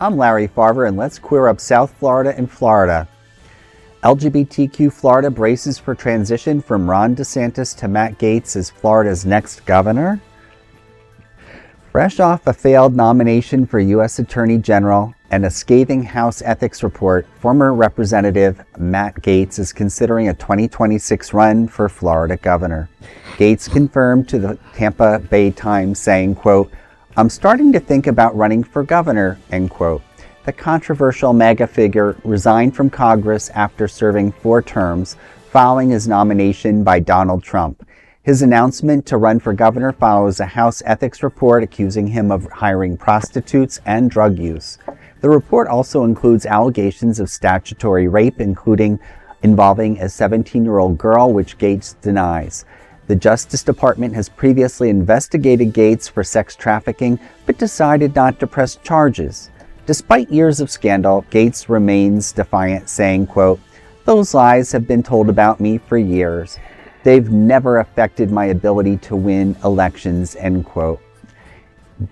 I'm Larry Farver, and let's queer up South Florida and Florida. LGBTQ Florida braces for transition from Ron DeSantis to Matt Gaetz as Florida's next governor. Fresh off a failed nomination for U.S. Attorney General and a scathing House ethics report, former Representative Matt Gaetz is considering a 2026 run for Florida governor. Gaetz confirmed to the Tampa Bay Times, saying, quote, "I'm starting to think about running for governor," end quote. The controversial MAGA figure resigned from Congress after serving 4 terms following his nomination by Donald Trump. His announcement to run for governor follows a House ethics report accusing him of hiring prostitutes and drug use. The report also includes allegations of statutory rape, including involving a 17-year-old girl, which Gaetz denies. The Justice Department has previously investigated Gaetz for sex trafficking, but decided not to press charges. Despite years of scandal, Gaetz remains defiant, saying, quote, "Those lies have been told about me for years. They've never affected my ability to win elections," end quote.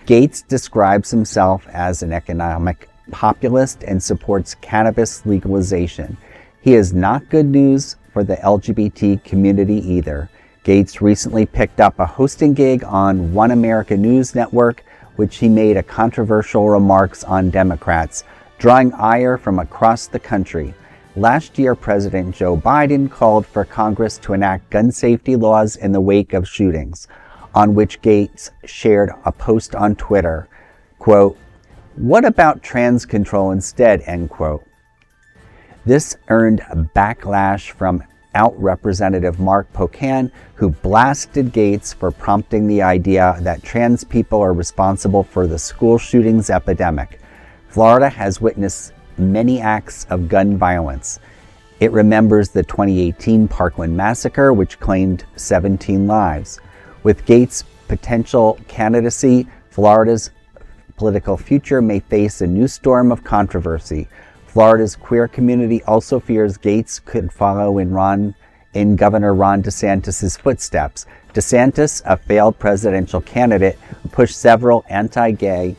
Gaetz describes himself as an economic populist and supports cannabis legalization. He is not good news for the LGBT community either. Gaetz recently picked up a hosting gig on One America News Network, which he made a controversial remarks on Democrats, drawing ire from across the country. Last year, President Joe Biden called for Congress to enact gun safety laws in the wake of shootings, on which Gaetz shared a post on Twitter, quote, "What about trans control instead," end quote. This earned a backlash from out Representative Mark Pocan, who blasted Gaetz for prompting the idea that trans people are responsible for the school shootings epidemic. Florida has witnessed many acts of gun violence. It remembers the 2018 Parkland massacre, which claimed 17 lives. With Gaetz' potential candidacy, Florida's political future may face a new storm of controversy. Florida's queer community also fears Gaetz could follow in Governor Ron DeSantis' footsteps. DeSantis, a failed presidential candidate, pushed several anti-gay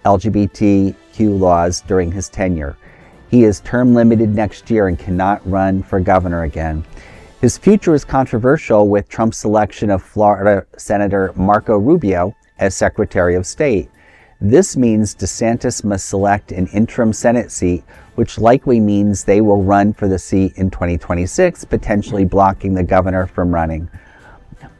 LGBTQ laws during his tenure. He is term limited next year and cannot run for governor again. His future is controversial with Trump's selection of Florida Senator Marco Rubio as Secretary of State. This means DeSantis must select an interim Senate seat, which likely means they will run for the seat in 2026, potentially blocking the governor from running.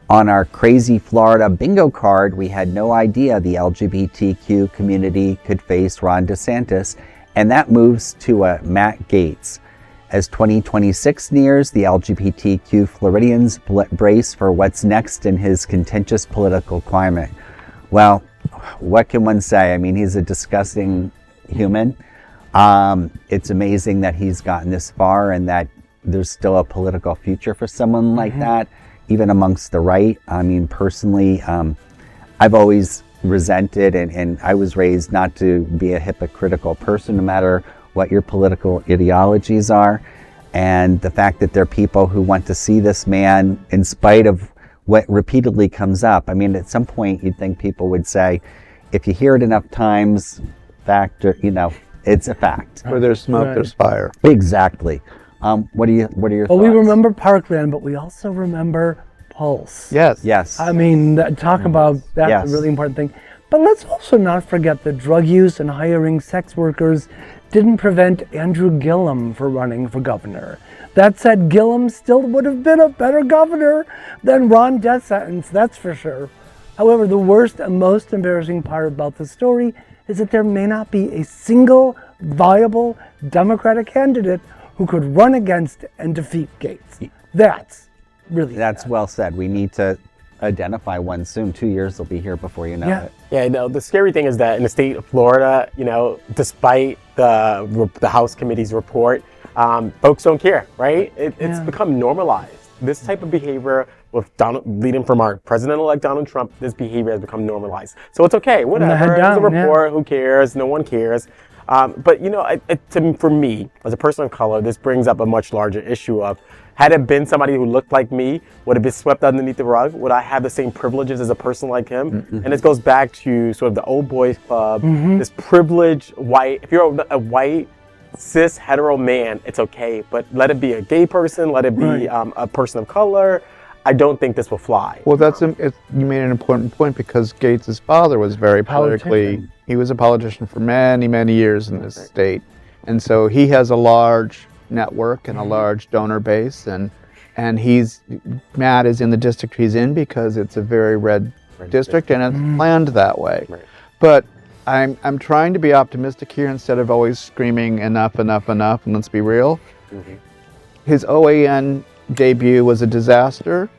On our crazy Florida bingo card, we had no idea the LGBTQ community could face Ron DeSantis, and that moves to Matt Gaetz. As 2026 nears, the LGBTQ Floridians brace for what's next in his contentious political climate. Well, what can one say? I mean, he's a disgusting human. It's amazing that he's gotten this far and that there's still a political future for someone like that, even amongst the right. I mean, personally, I've always resented and I was raised not to be a hypocritical person, no matter what your political ideologies are. And the fact that there are people who want to see this man in spite of what repeatedly comes up. I mean, at some point you'd think people would say, if you hear it enough times, it's a fact. Where there's smoke, there's fire. Exactly. What are your thoughts? Well, we remember Parkland, but we also remember Pulse. Yes. I mean, talk about that's a really important thing. But let's also not forget that drug use and hiring sex workers didn't prevent Andrew Gillum from running for governor. That said, Gillum still would have been a better governor than Ron DeSantis, that's for sure. However, the worst and most embarrassing part about the story is that there may not be a single viable Democratic candidate who could run against and defeat Gaetz. That's really That's sad. well said. We need to identify one soon. 2 years will be here before you know it. Yeah, no, the scary thing is that in the state of Florida, despite the House committee's report, folks don't care, right? It's become normalized. This type of behavior with leading from our president-elect Donald Trump, this behavior has become normalized. So it's okay, whatever. There's a report, who cares? No one cares. But, you know, for me, as a person of color, this brings up a much larger issue of, had it been somebody who looked like me, would it be swept underneath the rug? Would I have the same privileges as a person like him? And this goes back to sort of the old boys club, this privileged white, if you're a white, cis, hetero man, it's okay. But let it be a gay person, let it be a person of color. I don't think this will fly. Well, you made an important point, because Gaetz' father was very politically, he was a politician for many, many years in this state. And so he has a large network and a large donor base, and Matt is in the district he's in because it's a very red district, and it's planned that way. But I'm trying to be optimistic here instead of always screaming enough, enough, enough, and let's be real. His OAN debut was a disaster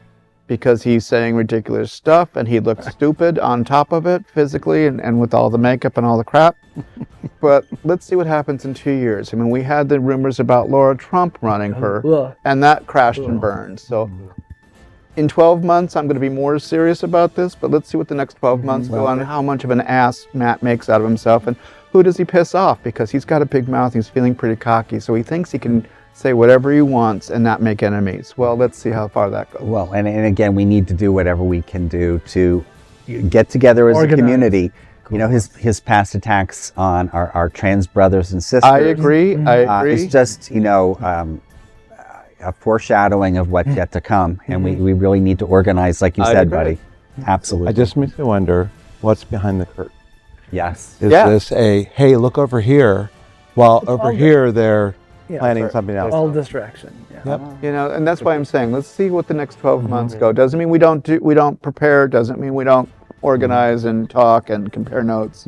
because he's saying ridiculous stuff and he looks stupid on top of it physically and with all the makeup and all the crap. But let's see what happens in 2 years. I mean, we had the rumors about Laura Trump running her, and that crashed and burned. So in 12 months, I'm going to be more serious about this, but let's see what the next 12 months go on, how much of an ass Matt makes out of himself, and who does he piss off? Because he's got a big mouth, he's feeling pretty cocky, so he thinks he can say whatever he wants and not make enemies. Well, let's see how far that goes. Well, and again, we need to do whatever we can do to get together as a community. You know, his past attacks on our trans brothers and sisters. I agree. It's just, you know, a foreshadowing of what's yet to come. And we really need to organize, like you said, buddy. Absolutely. I just makes me wonder what's behind the curtain. Yes. Is this a, hey, look over here, while over here they're planning something else? All distraction. You know, and that's why I'm saying, let's see what the next 12 months go. Doesn't mean we don't prepare, doesn't mean we don't organize and talk and compare notes.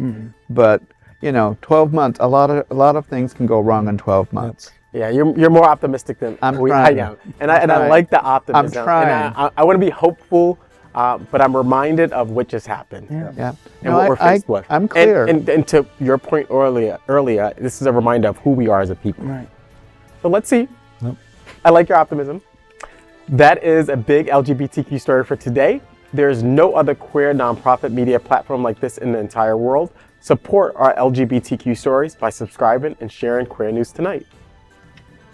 But, you know, 12 months, a lot of things can go wrong in 12 months. Yeah, you're more optimistic than I am. And I like the optimism. I'm trying. And I want to be hopeful, but I'm reminded of what just happened. And what we're faced with. I'm clear. And to your point earlier, this is a reminder of who we are as a people. So let's see. I like your optimism. That is a big LGBTQ story for today. There's no other queer nonprofit media platform like this in the entire world. Support our LGBTQ stories by subscribing and sharing Queer News Tonight.